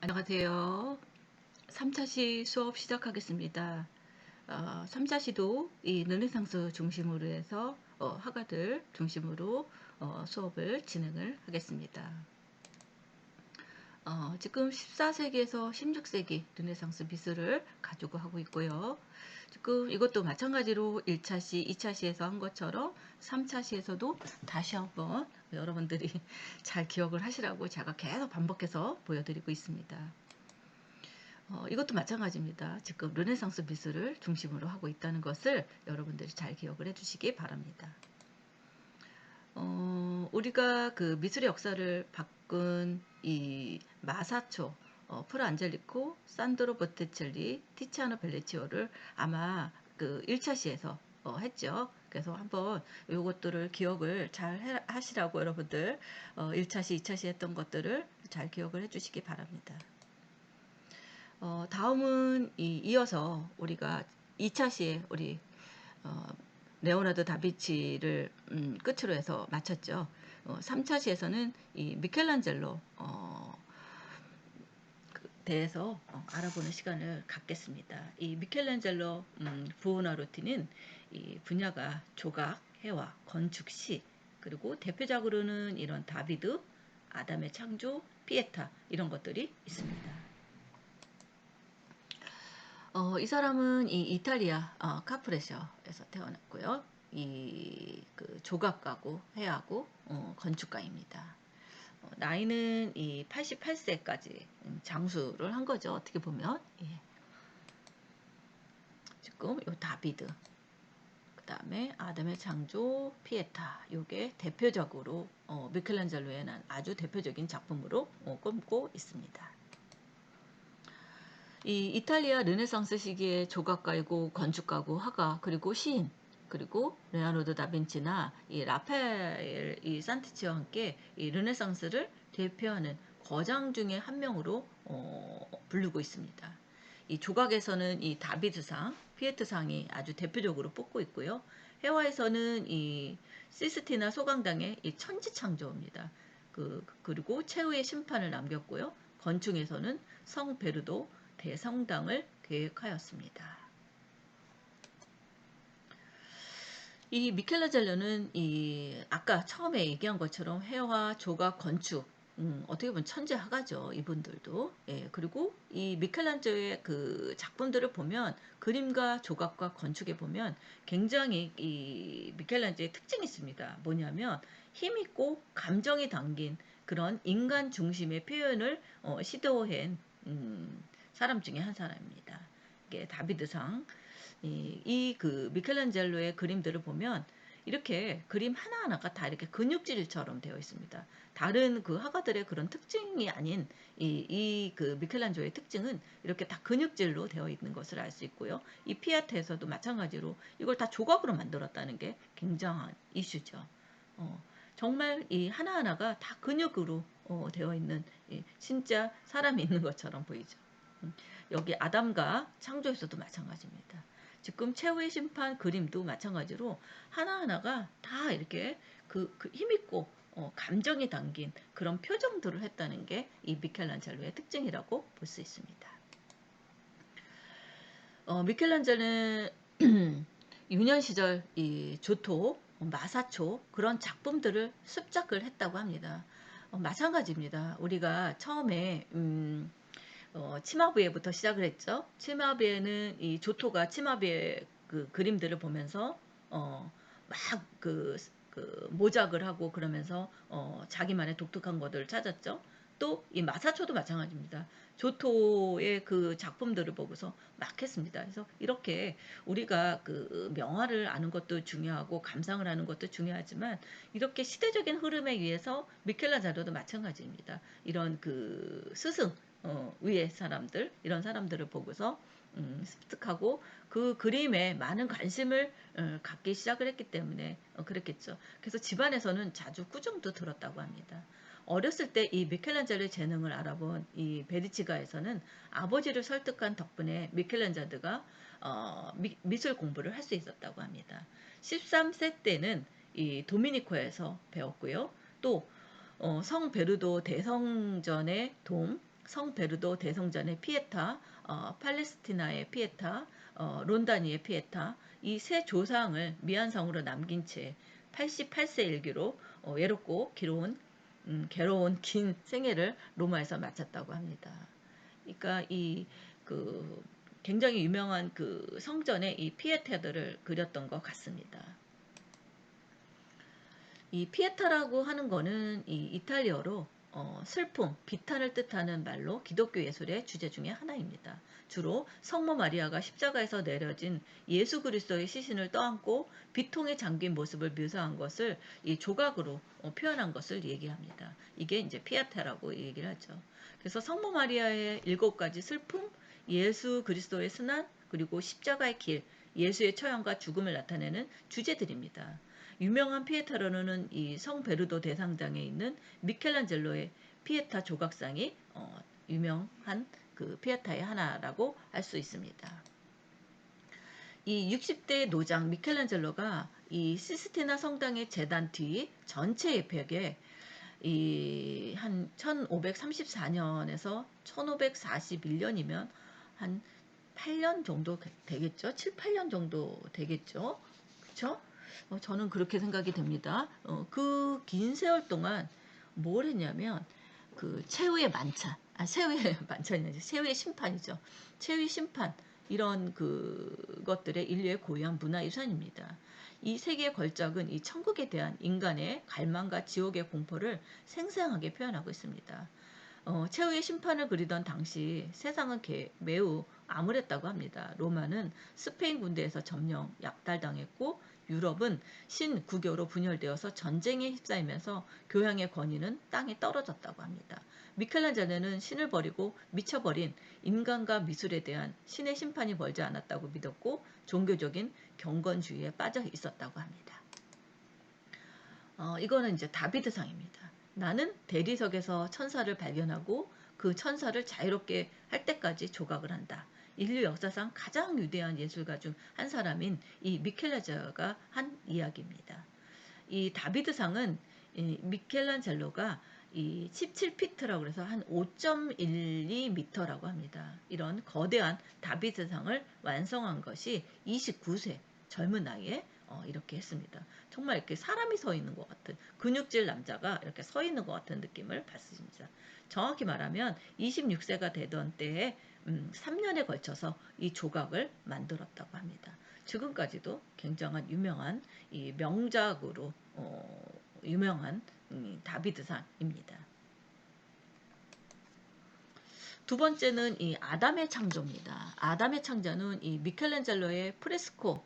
안녕하세요. 3차 시 수업 시작하겠습니다. 3차 시도 이 르네상스 중심으로 해서 화가들 중심으로 수업을 진행을 하겠습니다. 지금 14세기에서 16세기 르네상스 미술을 가지고 하고 있고요. 지금 이것도 마찬가지로 1차 시, 2차 시에서 한 것처럼 3차 시에서도 다시 한번 여러분들이 잘 기억을 하시라고 제가 계속 반복해서 보여드리고 있습니다. 이것도 마찬가지입니다. 지금 르네상스 미술을 중심으로 하고 있다는 것을 여러분들이 잘 기억을 해주시기 바랍니다. 우리가 그 미술의 역사를 바꾼 이 마사초, 프로 안젤리코, 산드로 보테첼리, 티치아노 벨레치오를 아마 그 1차 시에서 했죠. 그래서 한번 이것들을 기억을 잘 하시라고 여러분들 1차 시, 2차 시 했던 것들을 잘 기억을 해주시기 바랍니다. 다음은 이어서 우리가 2차 시에 우리 레오나르도 다빈치를 끝으로 해서 마쳤죠. 3차 시에서는 이 미켈란젤로 대해서 알아보는 시간을 갖겠습니다. 이 미켈란젤로 부오나로티는 이 분야가 조각, 회화, 건축, 시, 그리고 대표적으로는 이런 다비드, 아담의 창조, 피에타 이런 것들이 있습니다. 이 사람은 이 이탈리아 카프레셔에서 태어났고요. 이 조각가고 회화고 건축가입니다. 나이는 이 88세까지 장수를 한 거죠. 어떻게 보면 지금 요 다비드, 그 다음에 아담의 창조, 피에타, 요게 대표적으로 미켈란젤로에는 아주 대표적인 작품으로 꼽고 있습니다. 이 이탈리아 르네상스 시기의 조각가이고 건축가고 화가 그리고 시인 그리고 레오나르도 다빈치나 이 라파엘 이 산티치와 함께 이 르네상스를 대표하는 거장 중에 한 명으로 부르고 있습니다. 이 조각에서는 이 다비드상, 피에트상이 아주 대표적으로 뽑고 있고요. 회화에서는 이 시스티나 소강당의 이 천지창조입니다. 그리고 최후의 심판을 남겼고요. 건축에서는 성 베르도 대성당을 계획하였습니다. 이 미켈란젤로는 이 아까 처음에 얘기한 것처럼 회화, 조각, 건축 어떻게 보면 천재화가죠. 이분들도. 예, 그리고 이 미켈란젤로의 그 작품들을 보면 그림과 조각과 건축에 보면 굉장히 이 미켈란젤로의 특징이 있습니다. 뭐냐면 힘있고 감정이 담긴 그런 인간 중심의 표현을 시도한 사람 중에 한 사람입니다. 이게 다비드상. 그 미켈란젤로의 그림들을 보면 이렇게 그림 하나하나가 다 이렇게 근육질처럼 되어 있습니다. 다른 그 화가들의 그런 특징이 아닌 그 미켈란젤로의 특징은 이렇게 다 근육질로 되어 있는 것을 알 수 있고요. 이 피아트에서도 마찬가지로 이걸 다 조각으로 만들었다는 게 굉장한 이슈죠. 정말 이 하나하나가 다 근육으로 되어 있는 진짜 사람이 있는 것처럼 보이죠. 여기 아담과 창조에서도 마찬가지입니다. 지금 최후의 심판 그림도 마찬가지로 하나하나가 다 이렇게 그 힘있고 감정이 담긴 그런 표정들을 했다는 게 이 미켈란젤로의 특징이라고 볼 수 있습니다. 미켈란젤로는 유년 시절 이 조토, 마사초 그런 작품들을 습작을 했다고 합니다. 마찬가지입니다. 우리가 처음에 치마부에부터 시작을 했죠. 치마부에는 이 조토가 치마부의 그 그림들을 보면서 막그 모작을 하고 그러면서 자기만의 독특한 것들을 찾았죠. 또 이 마사초도 마찬가지입니다. 조토의 그 작품들을 보고서 막 했습니다. 그래서 이렇게 우리가 그 명화를 아는 것도 중요하고 감상을 하는 것도 중요하지만 이렇게 시대적인 흐름에 의해서 미켈란젤로도 마찬가지입니다. 이런 그 스승 위의 사람들 이런 사람들을 보고서 습득하고 그 그림에 많은 관심을 갖기 시작을 했기 때문에 그랬겠죠. 그래서 집안에서는 자주 꾸중도 들었다고 합니다. 어렸을 때 이 미켈란젤로의 재능을 알아본 이 베디치가에서는 아버지를 설득한 덕분에 미켈란젤로가 미술 공부를 할 수 있었다고 합니다. 13세 때는 이 도미니코에서 배웠고요. 또 성 베르도 대성전의 돔, 성 베르도 대성전의 피에타, 팔레스티나의 피에타, 론다니의 피에타, 이 세 조상을 미안성으로 남긴 채 88세 일기로 외롭고 괴로운 긴 생애를 로마에서 마쳤다고 합니다. 그러니까 그 굉장히 유명한 그 성전에 이 피에타들을 그렸던 것 같습니다. 이 피에타라고 하는 거는 이 이탈리어로 슬픔, 비탄을 뜻하는 말로 기독교 예술의 주제 중에 하나입니다. 주로 성모 마리아가 십자가에서 내려진 예수 그리스도의 시신을 떠안고 비통에 잠긴 모습을 묘사한 것을 이 조각으로 표현한 것을 얘기합니다. 이게 이제 피에타라고 얘기를 하죠. 그래서 성모 마리아의 7가지 슬픔, 예수 그리스도의 순환, 그리고 십자가의 길, 예수의 처형과 죽음을 나타내는 주제들입니다. 유명한 피에타로는 이 성 베르도 대상장에 있는 미켈란젤로의 피에타 조각상이 유명한 그 피에타의 하나라고 할 수 있습니다. 이 60대 노장 미켈란젤로가 이 시스티나 성당의 재단 뒤 전체 벽에 이 한 1534년에서 1541년이면 한 8년 정도 되겠죠? 7, 8년 정도 되겠죠? 그쵸? 저는 그렇게 생각이 됩니다. 그 긴 세월 동안 뭘 했냐면 그 최후의 만찬, 최후의 만찬이 아니죠. 최후의 심판이죠. 최후의 심판 이런 그것들의 인류의 고유한 문화유산입니다. 이 세계의 걸작은 이 천국에 대한 인간의 갈망과 지옥의 공포를 생생하게 표현하고 있습니다. 최후의 심판을 그리던 당시 세상은 매우 암울했다고 합니다. 로마는 스페인 군대에서 점령, 약탈당했고 유럽은 신구교로 분열되어서 전쟁에 휩싸이면서 교양의 권위는 땅에 떨어졌다고 합니다. 미켈란젤로는 신을 버리고 미쳐버린 인간과 미술에 대한 신의 심판이 멀지 않았다고 믿었고 종교적인 경건주의에 빠져 있었다고 합니다. 이거는 이제 다비드상입니다. 나는 대리석에서 천사를 발견하고 그 천사를 자유롭게 할 때까지 조각을 한다. 인류 역사상 가장 위대한 예술가 중 한 사람인 이 미켈란젤로가 한 이야기입니다. 이 다비드상은 미켈란젤로가 이 17피트라고 해서 한 5.12m라고 합니다. 이런 거대한 다비드상을 완성한 것이 29세 젊은 나이에 이렇게 했습니다. 정말 이렇게 사람이 서 있는 것 같은 근육질 남자가 이렇게 서 있는 것 같은 느낌을 받습니다. 정확히 말하면 26세가 되던 때에 3년에 걸쳐서 이 조각을 만들었다고 합니다. 지금까지도 굉장한 유명한 이 명작으로 유명한 다비드상입니다. 두 번째는 이 아담의 창조입니다. 아담의 창조는 이 미켈란젤로의 프레스코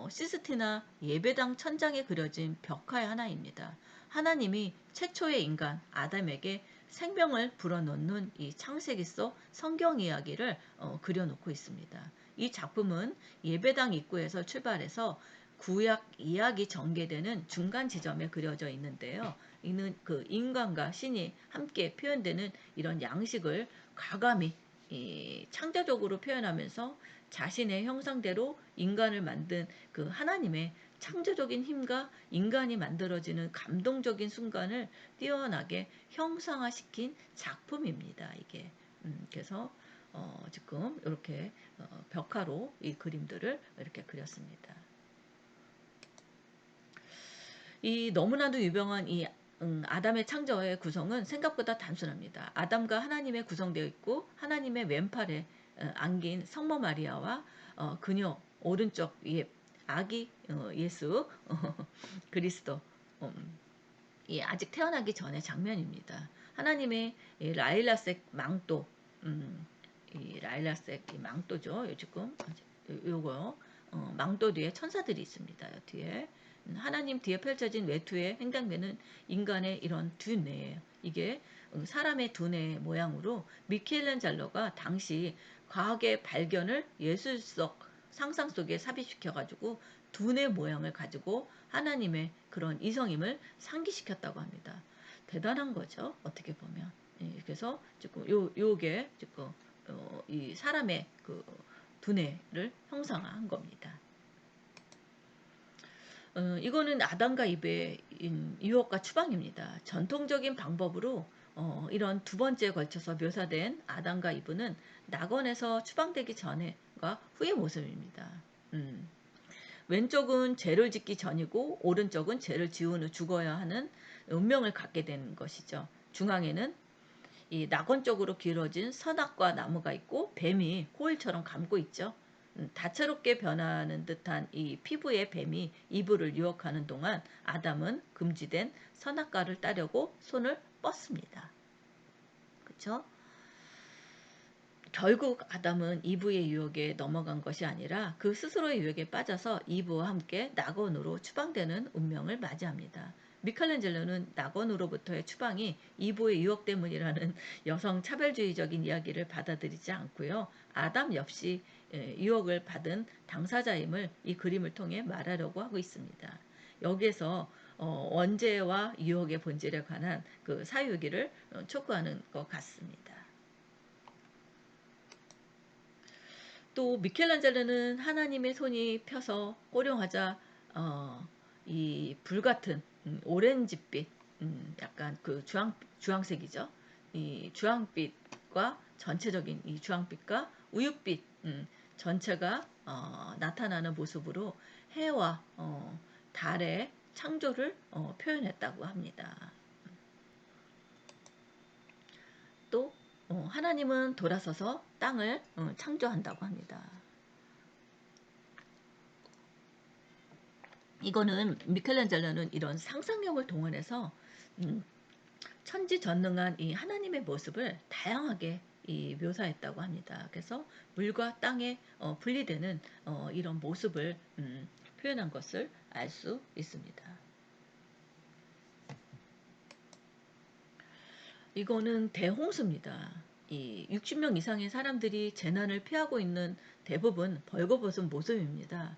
시스티나 예배당 천장에 그려진 벽화의 하나입니다. 하나님이 최초의 인간 아담에게 생명을 불어넣는 이 창세기 속 성경 이야기를 그려놓고 있습니다. 이 작품은 예배당 입구에서 출발해서 구약 이야기 전개되는 중간 지점에 그려져 있는데요. 이는 그 인간과 신이 함께 표현되는 이런 양식을 과감히 창조적으로 표현하면서 자신의 형상대로 인간을 만든 그 하나님의 창조적인 힘과 인간이 만들어지는 감동적인 순간을 뛰어나게 형상화시킨 작품입니다. 이게 그래서 지금 이렇게 벽화로 이 그림들을 이렇게 그렸습니다. 이 너무나도 유명한 이 아담의 창조의 구성은 생각보다 단순합니다. 아담과 하나님의 구성되어 있고 하나님의 왼팔에 안긴 성모 마리아와 그녀 오른쪽 위에 아기 예수 그리스도 예, 아직 태어나기 전의 장면입니다. 하나님의 라일라색 망토 이 라일라색 이 망토죠. 지금 요거 망토 뒤에 천사들이 있습니다. 뒤에 하나님 뒤에 펼쳐진 외투의 횡단면은 인간의 이런 두뇌예요. 이게 사람의 두뇌 모양으로 미켈란젤로가 당시 과학의 발견을 예술 속 상상 속에 삽입시켜가지고 두뇌 모양을 가지고 하나님의 그런 이성임을 상기시켰다고 합니다. 대단한 거죠. 어떻게 보면. 예, 그래서 지금 요게 지금 이 사람의 그 두뇌를 형상화한 겁니다. 이거는 아담과 이브의 유혹과 추방입니다. 전통적인 방법으로 이런 두 번째에 걸쳐서 묘사된 아담과 이브는 낙원에서 추방되기 전에과 후의 모습입니다. 왼쪽은 죄를 짓기 전이고 오른쪽은 죄를 지은 후 죽어야 하는 운명을 갖게 된 것이죠. 중앙에는 이 낙원 쪽으로 길어진 선악과 나무가 있고 뱀이 호일처럼 감고 있죠. 다채롭게 변하는 듯한 이 피부의 뱀이 이브를 유혹하는 동안 아담은 금지된 선악과를 따려고 손을 뻗습니다. 그쵸? 결국 아담은 이브의 유혹에 넘어간 것이 아니라 그 스스로의 유혹에 빠져서 이브와 함께 낙원으로 추방되는 운명을 맞이합니다. 미켈란젤로는 낙원으로부터의 추방이 이브의 유혹 때문이라는 여성 차별주의적인 이야기를 받아들이지 않고요. 아담 역시 유혹을 받은 당사자임을 이 그림을 통해 말하려고 하고 있습니다. 여기에서 원죄와 유혹의 본질에 관한 그 사유기를 촉구하는 것 같습니다. 또 미켈란젤로는 하나님의 손이 펴서 호령하자 이 불같은 오렌지빛, 약간 그 주황색이죠. 이 주황빛과 전체적인 이 주황빛과 우윳빛 전체가 나타나는 모습으로 해와 달의 창조를 표현했다고 합니다. 또 하나님은 돌아서서 땅을 창조한다고 합니다. 이거는 미켈란젤로는 이런 상상력을 동원해서 천지전능한 이 하나님의 모습을 다양하게 묘사했다고 합니다. 그래서 물과 땅에 분리되는 이런 모습을 표현한 것을 알 수 있습니다. 이거는 대홍수입니다. 이 60명 이상의 사람들이 재난을 피하고 있는 대부분 벌거벗은 모습입니다.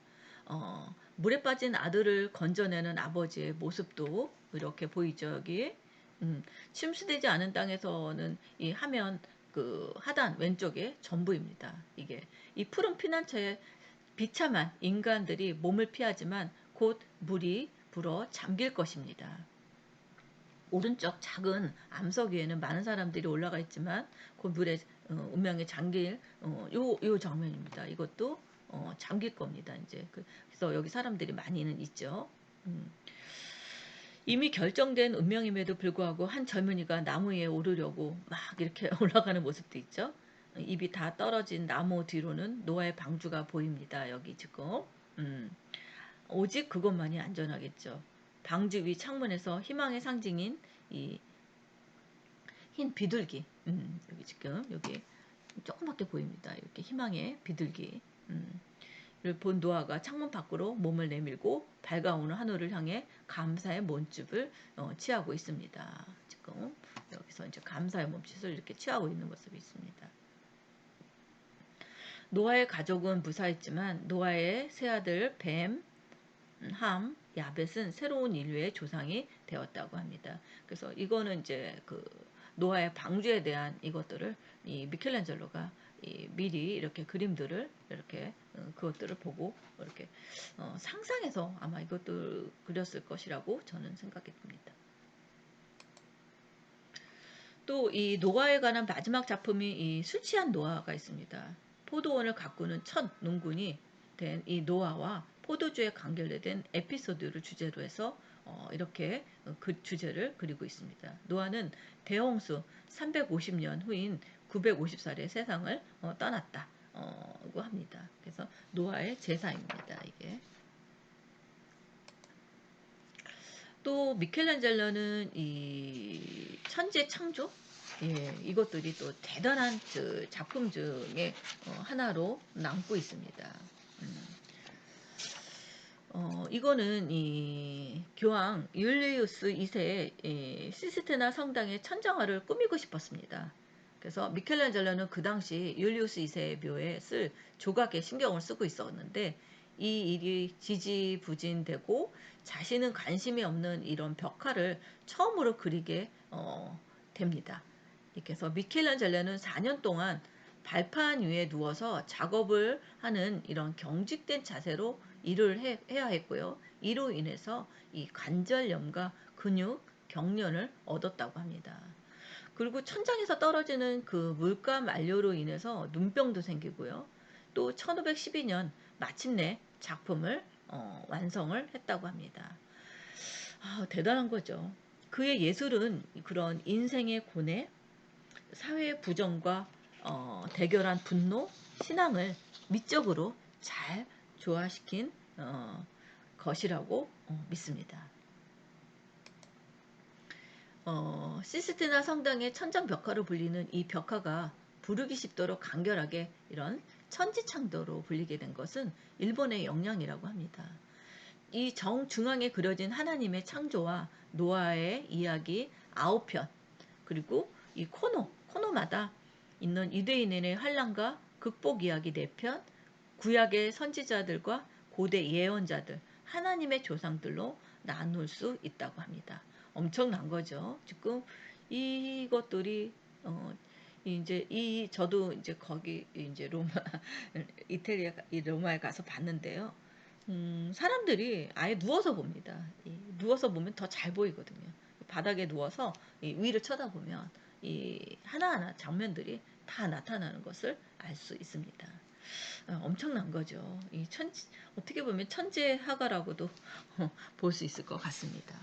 물에 빠진 아들을 건져내는 아버지의 모습도 이렇게 보이죠. 여기 침수되지 않은 땅에서는 이 화면 그 하단 왼쪽에 전부입니다. 이게 이 푸른 피난처에 비참한 인간들이 몸을 피하지만 곧 물이 불어 잠길 것입니다. 오른쪽 작은 암석 위에는 많은 사람들이 올라가 있지만 그 물에 운명에 잠길 요 장면입니다. 이것도 잠길 겁니다. 이제 그래서 여기 사람들이 많이는 있죠. 이미 결정된 운명임에도 불구하고 한 젊은이가 나무 위에 오르려고 막 이렇게 올라가는 모습도 있죠. 입이 다 떨어진 나무 뒤로는 노아의 방주가 보입니다. 여기 지금 오직 그것만이 안전하겠죠. 방주 위 창문에서 희망의 상징인 이 흰 비둘기, 여기 지금 여기 조그맣게 보입니다. 이렇게 희망의 비둘기. 본 노아가 창문 밖으로 몸을 내밀고 밝아오는 하늘을 향해 감사의 몸짓을 취하고 있습니다. 지금 여기서 이제 감사의 몸짓을 이렇게 취하고 있는 모습이 있습니다. 노아의 가족은 무사했지만 노아의 세 아들 뱀, 함, 야벳은 새로운 인류의 조상이 되었다고 합니다. 그래서 이거는 이제 그 노아의 방주에 대한 이것들을 이 미켈란젤로가 미리 이렇게 그림들을 이렇게 그것들을 보고 이렇게 상상해서 아마 이것들 그렸을 것이라고 저는 생각이 듭니다. 또 이 노아에 관한 마지막 작품이 이 술 취한 노아가 있습니다. 포도원을 가꾸는 첫 농군이 된 이 노아와 포도주에 간결된 에피소드를 주제로 해서 이렇게 그 주제를 그리고 있습니다. 노아는 대홍수 350년 후인 950살에 세상을 떠났다고 합니다. 그래서 노아의 제사입니다. 이게. 또 미켈란젤로는 이 천재 창조 이것들이 또 대단한 그 작품 중에 하나로 남고 있습니다. 이거는 이 교황 율리우스 2세의 시스테나 성당의 천장화를 꾸미고 싶었습니다. 그래서 미켈란젤로는 그 당시 율리우스 2세의 묘에 쓸 조각에 신경을 쓰고 있었는데 이 일이 지지부진되고 자신은 관심이 없는 이런 벽화를 처음으로 그리게 됩니다. 그래서 미켈란젤로는 4년 동안 발판 위에 누워서 작업을 하는 이런 경직된 자세로 일을 해야 했고요. 이로 인해서 이 관절염과 근육 경련을 얻었다고 합니다. 그리고 천장에서 떨어지는 그 물감 만료로 인해서 눈병도 생기고요. 또 1512년 마침내 작품을 완성을 했다고 합니다. 아, 대단한 거죠. 그의 예술은 그런 인생의 고뇌, 사회의 부정과 대결한 분노, 신앙을 미적으로 잘 조화시킨 것이라고 믿습니다. 시스티나 성당의 천장 벽화로 불리는 이 벽화가 부르기 쉽도록 간결하게 이런 천지창조로 불리게 된 것은 일본의 영향이라고 합니다. 이 정중앙에 그려진 하나님의 창조와 노아의 이야기 9편, 그리고 이 코너마다 있는 유대인의 환란과 극복 이야기 4편, 구약의 선지자들과 고대 예언자들, 하나님의 조상들로 나눌 수 있다고 합니다. 엄청난 거죠. 지금 이것들이 이제 저도 이제 거기 이제 로마 이태리에 이 로마에 가서 봤는데요. 사람들이 아예 누워서 봅니다. 누워서 보면 더 잘 보이거든요. 바닥에 누워서 위를 쳐다보면 이 하나하나 장면들이 다 나타나는 것을 알 수 있습니다. 엄청난 거죠. 어떻게 보면 천재화가라고도 볼 수 있을 것 같습니다.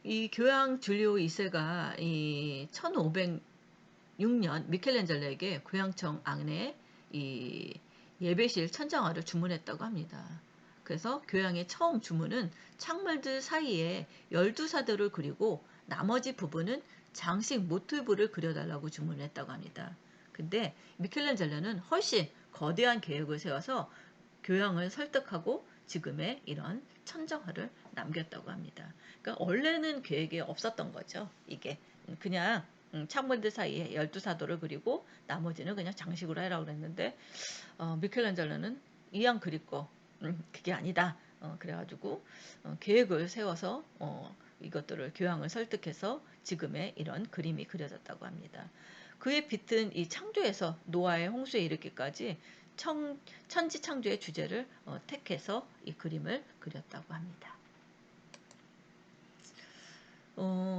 이 교황 줄리오 2세가 이 1506년 미켈란젤로에게 교황청 안에 이 예배실 천장화를 주문했다고 합니다. 그래서 교황의 처음 주문은 창문들 사이에 12사도를 그리고 나머지 부분은 장식 모티브를 그려달라고 주문했다고 합니다. 근데 미켈란젤로는 훨씬 거대한 계획을 세워서 교황을 설득하고 지금의 이런 천정화를 남겼다고 합니다. 그러니까 원래는 계획에 없었던 거죠. 이게 그냥 창문들 사이에 12사도를 그리고 나머지는 그냥 장식으로 해라고 그랬는데 미켈란젤로는 이왕 그릴 거 그게 아니다. 그래가지고 계획을 세워서 이것들을 교황을 설득해서 지금의 이런 그림이 그려졌다고 합니다. 그의 빛은 이 창조에서 노아의 홍수에 이르기까지 천지창조의 주제를 택해서 이 그림을 그렸다고 합니다.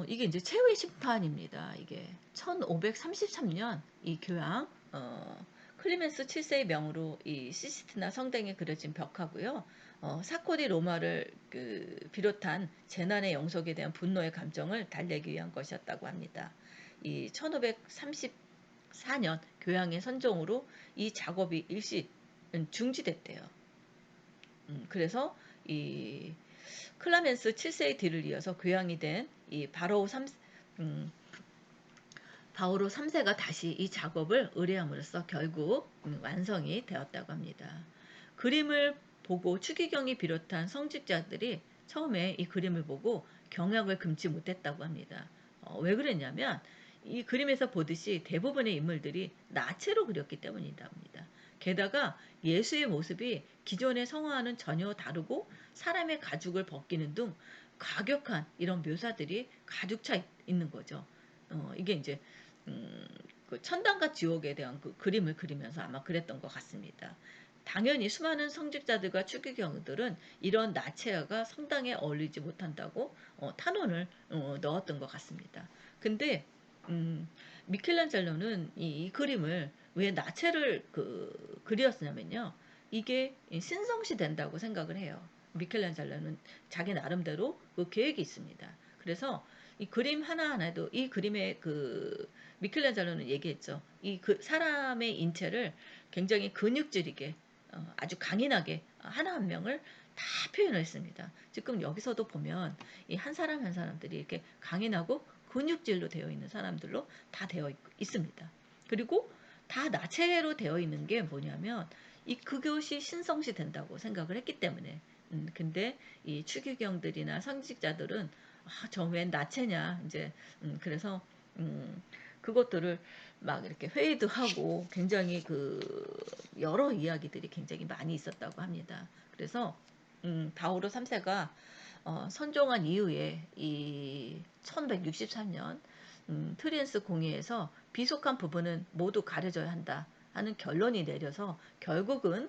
이게 이제 최후의 심판입니다. 이게 1533년 이 교황 클리멘스 7세의 명으로 이 시스티나 성당에 그려진 벽화고요. 사코디 로마를 비롯한 재난의 영속에 대한 분노의 감정을 달래기 위한 것이었다고 합니다. 이 1534년 교황의 선정으로 이 작업이 일시 중지됐대요. 그래서 이 클라멘스 7세의 뒤를 이어서 교황이 된 이 바오로 3세가 다시 이 작업을 의뢰함으로써 결국 완성이 되었다고 합니다. 그림을 보고 추기경이 비롯한 성직자들이 처음에 이 그림을 보고 경악을 금치 못했다고 합니다. 왜 그랬냐면 이 그림에서 보듯이 대부분의 인물들이 나체로 그렸기 때문이다 합니다. 게다가 예수의 모습이 기존의 성화와는 전혀 다르고 사람의 가죽을 벗기는 등 과격한 이런 묘사들이 가득 차 있는 거죠. 이게 이제 그 천당과 지옥에 대한 그 그림을 그리면서 아마 그랬던 것 같습니다. 당연히 수많은 성직자들과 추기경들은 이런 나체화가 성당에 어울리지 못한다고 탄원을 넣었던 것 같습니다. 근데 미켈란젤로는 이 그림을 왜 나체를 그렸냐면요. 이게 신성시 된다고 생각을 해요. 미켈란젤로는 자기 나름대로 그 계획이 있습니다. 그래서 이 그림 하나하나도 이 그림의 미켈란젤로는 얘기했죠. 이 사람의 인체를 굉장히 근육질이게 아주 강인하게 하나 한 명을 다 표현을 했습니다. 지금 여기서도 보면 이 한 사람 한 사람들이 이렇게 강인하고 근육질로 되어 있는 사람들로 다 되어 있습니다. 그리고 다 나체로 되어 있는 게 뭐냐면 그것이 신성시 된다고 생각을 했기 때문에 근데 이 추기경들이나 성직자들은 저 웬 나체냐 이제 그래서 그것들을 막 이렇게 회의도 하고 굉장히 여러 이야기들이 굉장히 많이 있었다고 합니다. 그래서 바오로 3세가 선종한 이후에 이 1163년 트리엔스 공의에서 비속한 부분은 모두 가려져야 한다 하는 결론이 내려서 결국은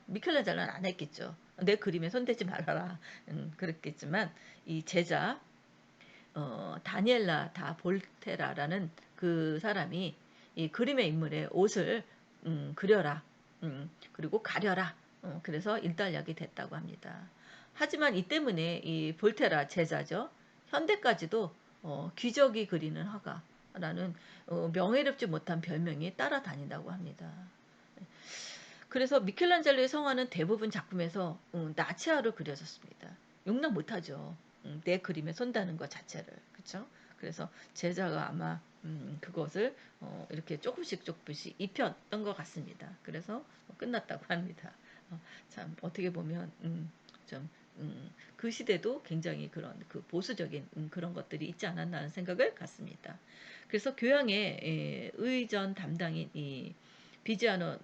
미켈란젤로는 안 했겠죠. 내 그림에 손대지 말아라. 그랬겠지만 이 제자 다니엘라 다 볼테라라는 그 사람이 이 그림의 인물의 옷을 그려라. 그리고 가려라. 그래서 일단락이 됐다고 합니다. 하지만 이 때문에 이 볼테라 제자죠. 현대까지도 기적이 그리는 화가라는 명예롭지 못한 별명이 따라다닌다고 합니다. 그래서 미켈란젤로의 성화는 대부분 작품에서 나치화로 그려졌습니다. 용납 못하죠. 내 그림에 손다는 것 자체를. 그렇죠? 그래서 제자가 아마 그것을 이렇게 조금씩 입혔던 것 같습니다. 그래서 끝났다고 합니다. 참 어떻게 보면 좀 그 시대도 굉장히 그런 그 보수적인 그런 것들이 있지 않았나 하는 생각을 갖습니다. 그래서 교양의 의전 담당인 이 비지아노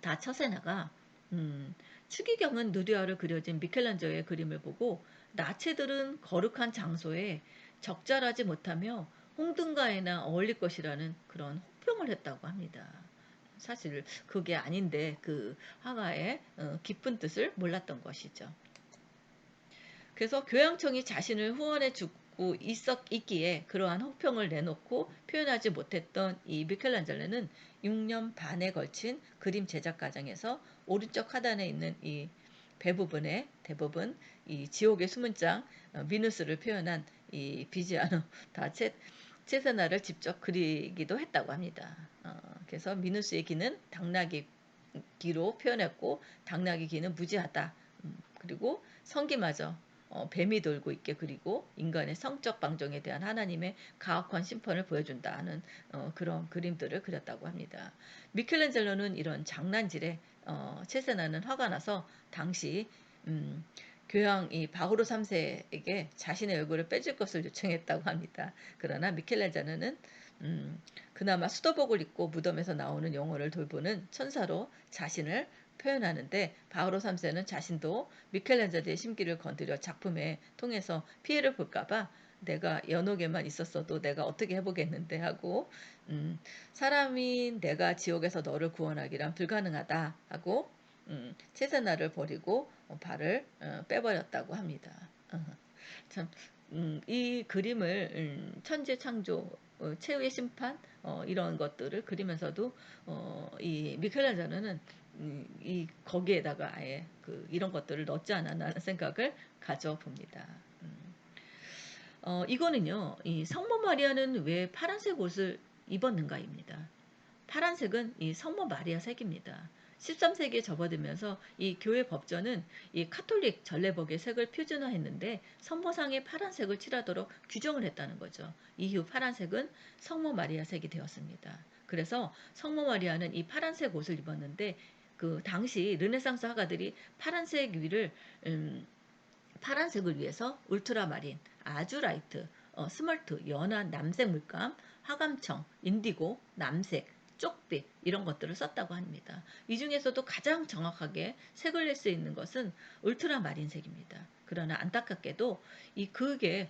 다 처세나가 추기경은 누디화로 그려진 미켈란젤로의 그림을 보고 나체들은 거룩한 장소에 적절하지 못하며 홍등가에나 어울릴 것이라는 그런 혹평을 했다고 합니다. 사실 그게 아닌데 그 화가의 깊은 뜻을 몰랐던 것이죠. 그래서 교양청이 자신을 후원해 주고 있기에 그러한 혹평을 내놓고 표현하지 못했던 이 미켈란젤로는 6년 반에 걸친 그림 제작 과정에서 오른쪽 하단에 있는 이 배 부분에 대부분 이 지옥의 수문장 미누스를 표현한 이 비지아노 다 체세나를 직접 그리기도 했다고 합니다. 그래서 미누스의 기는 당나귀 기로 표현했고 당나귀 기는 무지하다. 그리고 성기마저 뱀이 돌고 있게 그리고 인간의 성적 방종에 대한 하나님의 가혹한 심판을 보여준다 하는 그런 그림들을 그렸다고 합니다. 미켈란젤로는 이런 장난질에 체세나는 화가 나서 당시 교황 이 바오로 3세에게 자신의 얼굴을 빼줄 것을 요청했다고 합니다. 그러나 미켈란젤로는 그나마 수도복을 입고 무덤에서 나오는 영혼을 돌보는 천사로 자신을 표현하는데 바오로 3세는 자신도 미켈란젤로의 심기를 건드려 작품에 통해서 피해를 볼까봐 내가 연옥에만 있었어도 내가 어떻게 해보겠는데 하고 사람인 내가 지옥에서 너를 구원하기란 불가능하다 하고 체세나를 버리고 발을 빼버렸다고 합니다. 참, 이 그림을 천재 창조, 최후의 심판 이런 것들을 그리면서도 이 미켈란젤로는 이 거기에다가 아예 이런 것들을 넣지 않았나 하는 생각을 가져봅니다. 이거는요, 이 성모 마리아는 왜 파란색 옷을 입었는가입니다. 파란색은 이 성모 마리아 색입니다. 13세기에 접어들면서 이 교회 법전은 이 카톨릭 전례복의 색을 표준화했는데 성모상에 파란색을 칠하도록 규정을 했다는 거죠. 이후 파란색은 성모 마리아 색이 되었습니다. 그래서 성모 마리아는 이 파란색 옷을 입었는데 그 당시 르네상스 화가들이 파란색 위를 파란색을 위해서 울트라마린, 아주라이트, 스멀트, 연한 남색 물감, 화감청, 인디고, 남색, 쪽빛 이런 것들을 썼다고 합니다. 이 중에서도 가장 정확하게 색을 낼 수 있는 것은 울트라마린색입니다. 그러나 안타깝게도 이 그게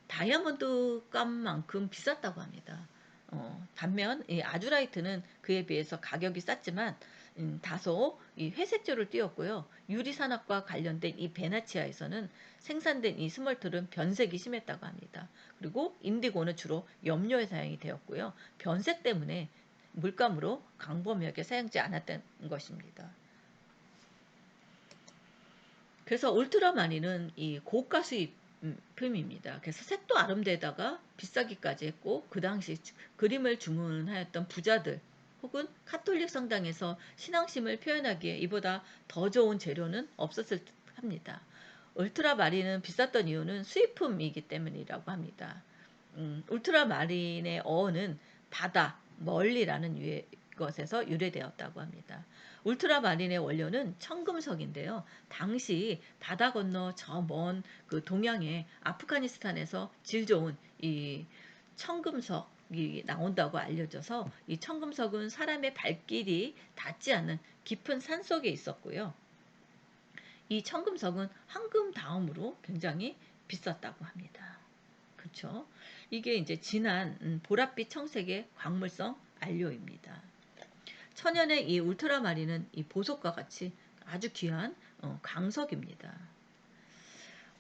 다이아몬드 값만큼 비쌌다고 합니다. 반면 이 아주라이트는 그에 비해서 가격이 쌌지만 다소 이 회색조를 띄었고요. 유리산업과 관련된 이 베네치아에서는 생산된 이 스멀틀은 변색이 심했다고 합니다. 그리고 인디고는 주로 염료에 사용이 되었고요. 변색 때문에 물감으로 광범위하게 사용되지 않았던 것입니다. 그래서 울트라마린은 이 고가 수입품입니다. 그래서 색도 아름다다가 비싸기까지 했고 그 당시 그림을 주문하였던 부자들 혹은 카톨릭 성당에서 신앙심을 표현하기에 이보다 더 좋은 재료는 없었을 듯 합니다. 울트라마린은 비쌌던 이유는 수입품이기 때문이라고 합니다. 울트라마린의 어원은 바다, 멀리라는 것에서 유래되었다고 합니다. 울트라마린의 원료는 청금석인데요. 당시 바다 건너 저 먼 그 동양의 아프가니스탄에서 질 좋은 이 청금석이 나온다고 알려져서 이 청금석은 사람의 발길이 닿지 않는 깊은 산 속에 있었고요. 이 청금석은 황금 다음으로 굉장히 비쌌다고 합니다. 그렇죠? 이게 이제 진한 보랏빛 청색의 광물성 안료입니다. 천연의 이 울트라마린은 이 보석과 같이 아주 귀한 강석입니다.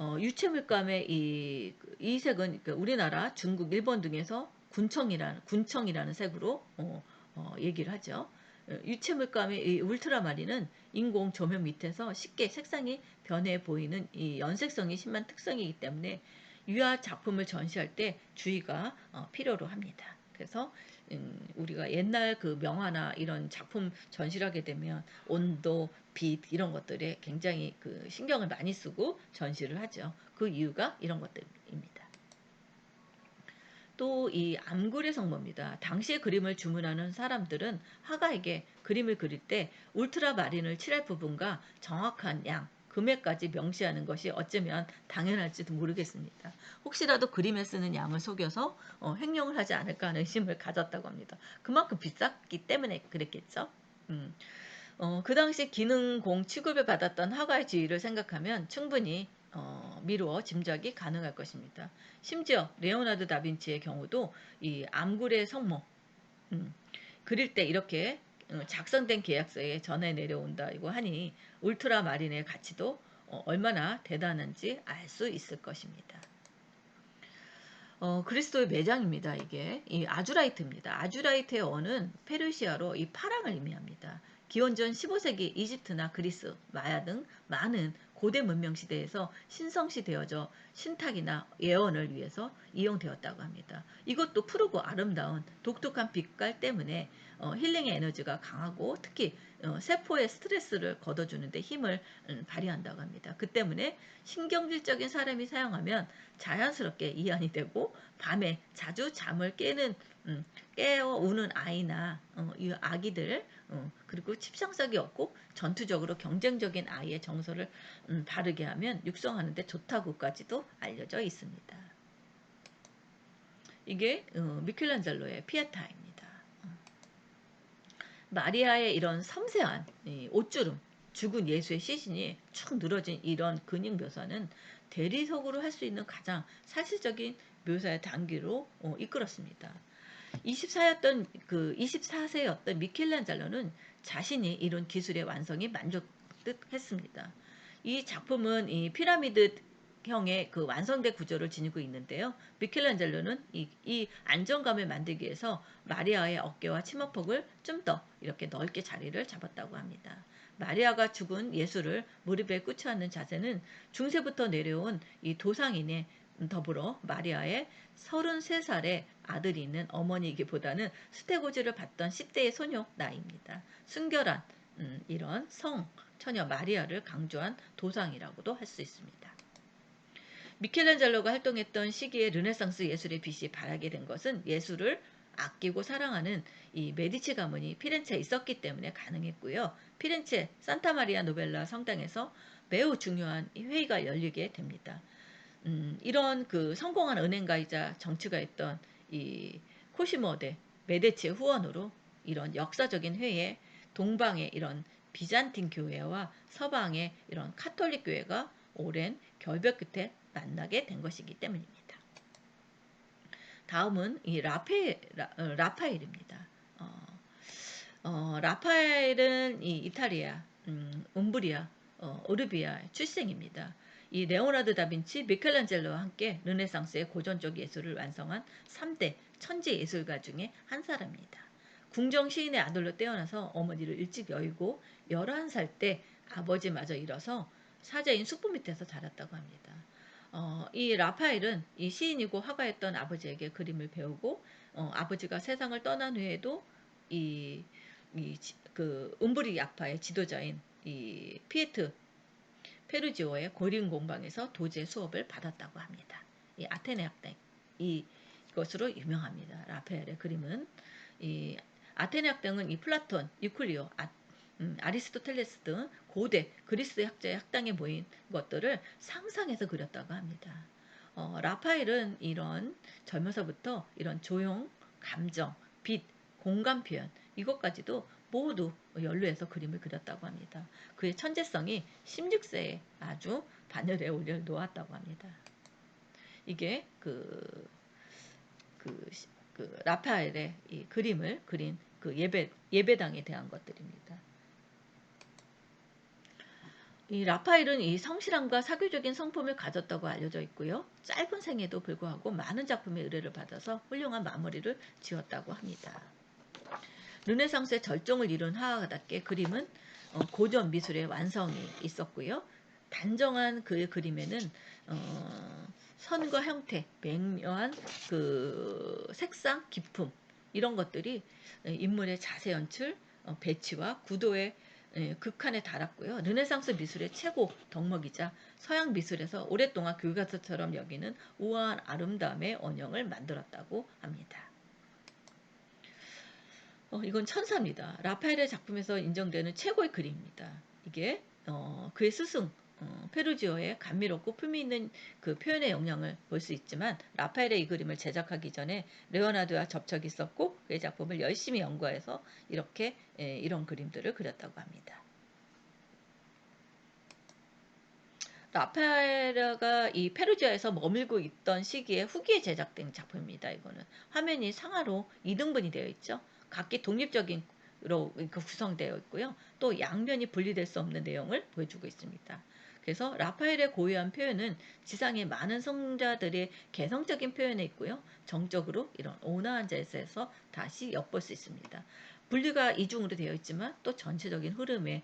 유채물감의 이 색은 우리나라, 중국, 일본 등에서 군청이라는 색으로 얘기를 하죠. 유채물감의 이 울트라마린은 인공 조명 밑에서 쉽게 색상이 변해 보이는 이 연색성이 심한 특성이기 때문에 유화 작품을 전시할 때 주의가 필요로 합니다. 그래서 우리가 옛날 그 명화나 이런 작품 전시를 하게 되면 온도, 빛 이런 것들에 굉장히 그 신경을 많이 쓰고 전시를 하죠. 그 이유가 이런 것들입니다. 또 이 암굴의 성모입니다. 당시에 그림을 주문하는 사람들은 화가에게 그림을 그릴 때 울트라마린을 칠할 부분과 정확한 양, 금액까지 명시하는 것이 어쩌면 당연할지도 모르겠습니다. 혹시라도 그림에 쓰는 양을 속여서 횡령을 하지 않을까 하는 의심을 가졌다고 합니다. 그만큼 비쌌기 때문에 그랬겠죠. 그 당시 기능공 취급을 받았던 화가의 지위를 생각하면 충분히 미루어 짐작이 가능할 것입니다. 심지어 레오나르도 다빈치의 경우도 이 암굴의 성모 그릴 때 이렇게 작성된 계약서에 전해 내려온다고 하니 울트라마린의 가치도 얼마나 대단한지 알 수 있을 것입니다. 그리스도의 매장입니다. 이게 이 아주라이트입니다. 아주라이트의 원은 페르시아로 이 파랑을 의미합니다. 기원전 15세기 이집트나 그리스, 마야 등 많은 고대 문명 시대에서 신성시 되어져 신탁이나 예언을 위해서 이용되었다고 합니다. 이것도 푸르고 아름다운 독특한 빛깔 때문에 힐링의 에너지가 강하고 특히 세포의 스트레스를 걷어주는데 힘을 발휘한다고 합니다. 그 때문에 신경질적인 사람이 사용하면 자연스럽게 이완이 되고 밤에 자주 잠을 깨어 우는 아이나 이 아기들 그리고 집상석이 없고 전투적으로 경쟁적인 아이의 정서를 바르게 하면 육성하는 데 좋다고까지도 알려져 있습니다. 이게 미켈란젤로의 피에타입니다. 마리아의 이런 섬세한 옷주름, 죽은 예수의 시신이 축 늘어진 이런 근육 묘사는 대리석으로 할 수 있는 가장 사실적인 묘사의 단계로 이끌었습니다. 24세였던 미켈란젤로는 자신이 이룬 기술의 완성이 만족했습니다. 이 작품은 이 피라미드 형의 그 완성된 구조를 지니고 있는데요. 미켈란젤로는 이 안정감을 만들기 위해서 마리아의 어깨와 치마폭을 좀 더 이렇게 넓게 자리를 잡았다고 합니다. 마리아가 죽은 예수를 무릎에 꿇혀 앉는 자세는 중세부터 내려온 이 도상인의 더불어 마리아의 33살의 아들이 있는 어머니이기보다는 수태고지를 받던 10대의 소녀 나이입니다. 순결한 이런 처녀 마리아를 강조한 도상이라고도 할 수 있습니다. 미켈란젤로가 활동했던 시기에 르네상스 예술의 빛이 발하게 된 것은 예술을 아끼고 사랑하는 이 메디치 가문이 피렌체에 있었기 때문에 가능했고요. 피렌체 산타마리아 노벨라 성당에서 매우 중요한 회의가 열리게 됩니다. 이런 그 성공한 은행가이자 정치가였던 이 코시모 대 메디치의 후원으로 이런 역사적인 회의에 동방의 이런 비잔틴 교회와 서방의 이런 카톨릭 교회가 오랜 결별 끝에 만나게 된 것이기 때문입니다. 다음은 이 라파엘입니다. 라파엘은 이 이탈리아, 움브리아, 오르비아 출생입니다. 이 레오나르도 다빈치, 미켈란젤로와 함께 르네상스의 고전적 예술을 완성한 3대 천재 예술가 중에 한 사람입니다. 궁정 시인의 아들로 태어나서 어머니를 일찍 여의고 11살 때 아버지마저 잃어서 사자인 숲부 밑에서 자랐다고 합니다. 이 라파엘은 이 시인이고 화가였던 아버지에게 그림을 배우고 아버지가 세상을 떠난 후에도 그 움브리 야파의 지도자인 이 피에트 페루지오의 고린 공방에서 도제 수업을 받았다고 합니다. 이 아테네 학당 이것으로 유명합니다. 라파엘의 그림은 이 아테네 학당은 이 플라톤, 유클리오, 아리스토텔레스 등 고대 그리스 학자의 학당에 모인 것들을 상상해서 그렸다고 합니다. 라파엘은 이런 젊어서부터 이런 조형, 감정, 빛, 공간 표현 이것까지도 모두 연루해서 그림을 그렸다고 합니다. 그의 천재성이 16세에 아주 바늘에 올려 놓았다고 합니다. 이게 그 라파엘의 이 그림을 그린 그 예배당에 대한 것들입니다. 이 라파엘은 이 성실함과 사교적인 성품을 가졌다고 알려져 있고요. 짧은 생에도 불구하고 많은 작품의 의뢰를 받아서 훌륭한 마무리를 지었다고 합니다. 르네상스의 절정을 이룬 화가답게 그림은 고전 미술의 완성이 있었고요. 단정한 그의 그림에는 선과 형태, 명료한 그 색상, 기품 이런 것들이 인물의 자세 연출, 배치와 구도의 극한에 달았고요. 르네상스 미술의 최고 덕목이자 서양 미술에서 오랫동안 교과서처럼 여기는 우아한 아름다움의 원형을 만들었다고 합니다. 이건 천사입니다. 라파엘의 작품에서 인정되는 최고의 그림입니다. 이게 그의 스승 페루지오의 감미롭고 품위 있는 그 표현의 영향을 볼 수 있지만 라파엘의 이 그림을 제작하기 전에 레오나르도와 접촉이 있었고 그의 작품을 열심히 연구해서 이렇게 이런 그림들을 그렸다고 합니다. 라파엘가 이 페루지아에서 머물고 있던 시기에 후기에 제작된 작품입니다. 이거는 화면이 상하로 2등분이 되어 있죠. 각기 독립적인 로 구성되어 있고요. 또 양면이 분리될 수 없는 내용을 보여주고 있습니다. 그래서 라파엘의 고유한 표현은 지상의 많은 성자들의 개성적인 표현에 있고요. 정적으로 이런 온화한 자세에서 다시 엿볼 수 있습니다. 분리가 이중으로 되어 있지만 또 전체적인 흐름의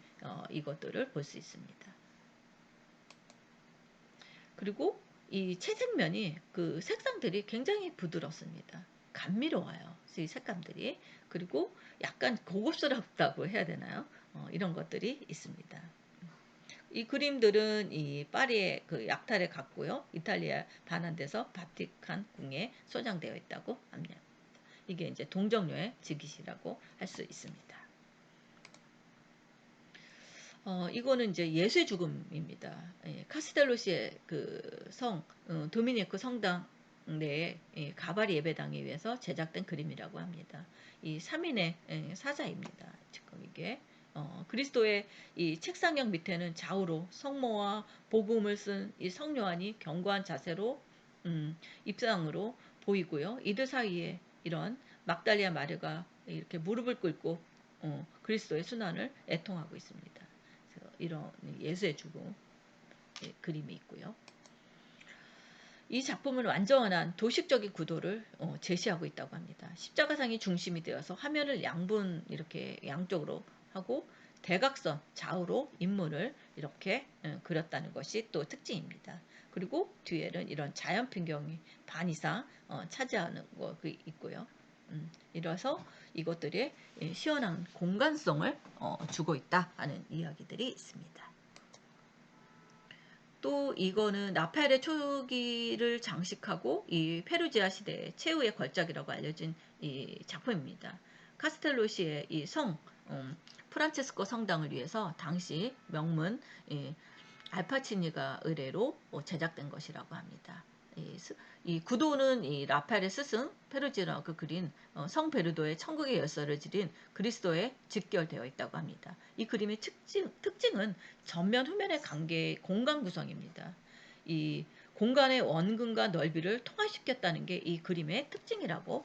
이것들을 볼 수 있습니다. 그리고 이 채색면이 그 색상들이 굉장히 부드럽습니다. 감미로워요. 이 색감들이. 그리고 약간 고급스럽다고 해야 되나요? 이런 것들이 있습니다. 이 그림들은 이 파리의 그 약탈에 갔고요. 이탈리아 반환돼서 바티칸 궁에 소장되어 있다고 합니다. 이게 이제 동정녀의 즉위시라고 할 수 있습니다. 이거는 이제 예수의 죽음입니다. 예, 카스텔로시의 그 도미니크 성당 내에 가바리 예배당에 의해서 제작된 그림이라고 합니다. 이 3인의 사자입니다. 지금 이게 그리스도의 이 책상형 밑에는 좌우로 성모와 복음을 쓴 이 성요한이 견고한 자세로 입상으로 보이고요. 이들 사이에 이런 막달리아 마리가 이렇게 무릎을 꿇고 그리스도의 순환을 애통하고 있습니다. 이런 예수의 죽음 그림이 있고요. 이 작품은 완전한 도식적인 구도를 제시하고 있다고 합니다. 십자가상이 중심이 되어서 화면을 양분 이렇게 양쪽으로 하고 대각선 좌우로 인물을 이렇게 그렸다는 것이 또 특징입니다. 그리고 뒤에는 이런 자연 풍경이 반 이상 차지하는 거 있고요. 이래서 이것들이 시원한 공간성을 주고 있다 하는 이야기들이 있습니다. 또 이거는 라파엘의 초기를 장식하고 이 페루지아 시대의 최후의 걸작이라고 알려진 이 작품입니다. 카스텔로시의 이 프란체스코 성당을 위해서 당시 명문 알파치니가 의뢰로 제작된 것이라고 합니다. 이 구도는 이 라파엘의 스승 페루지아가 그린 성 베르도의 천국의 열쇠를 지닌 그리스도에 직결되어 있다고 합니다. 이 그림의 특징은 전면 후면의 관계의 공간 구성입니다. 이 공간의 원근과 넓이를 통합시켰다는 게 이 그림의 특징이라고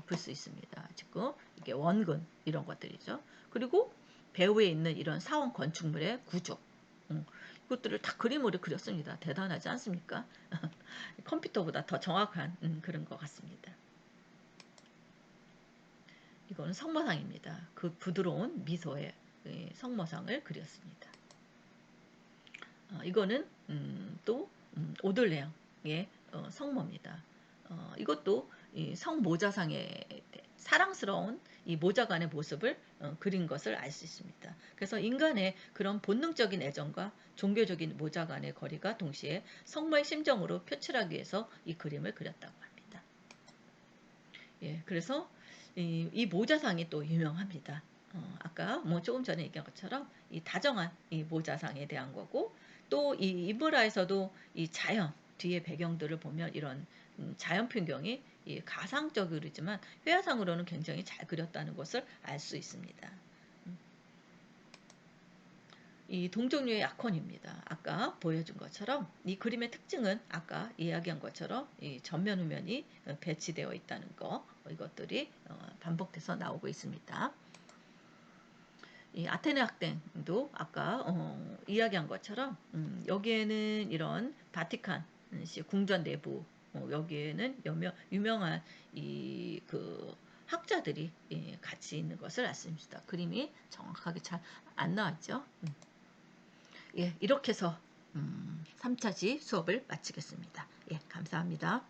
볼 수 있습니다. 지금 이게 원근 이런 것들이죠. 그리고 배후에 있는 이런 사원 건축물의 구조 이것들을 다 그림으로 그렸습니다. 대단하지 않습니까? 컴퓨터보다 더 정확한 그런 것 같습니다. 이거는 성모상입니다. 그 부드러운 미소의 성모상을 그렸습니다. 이거는 또 오들레앙의 성모입니다. 이것도 성모자상의 사랑스러운 이 모자간의 모습을 그린 것을 알 수 있습니다. 그래서 인간의 그런 본능적인 애정과 종교적인 모자간의 거리가 동시에 성모의 심정으로 표출하기 위해서 이 그림을 그렸다고 합니다. 예, 그래서 이 모자상이 또 유명합니다. 아까 뭐 조금 전에 얘기한 것처럼 이 다정한 이 모자상에 대한 거고 또 이 이브라에서도 이 자연 뒤의 배경들을 보면 이런 자연 풍경이 가상적이지만 회화상으로는 굉장히 잘 그렸다는 것을 알 수 있습니다. 이 동정류의 약혼입니다. 아까 보여준 것처럼 이 그림의 특징은 아까 이야기한 것처럼 이 전면 후면이 배치되어 있다는 거 이것들이 반복돼서 나오고 있습니다. 이 아테네 학당도 아까 이야기한 것처럼 여기에는 이런 바티칸시 궁전 내부 여기에는 유명한 이 그 학자들이 예, 같이 있는 것을 알 수 있습니다. 그림이 정확하게 잘 안 나왔죠. 예, 이렇게 해서 3차지 수업을 마치겠습니다. 예, 감사합니다.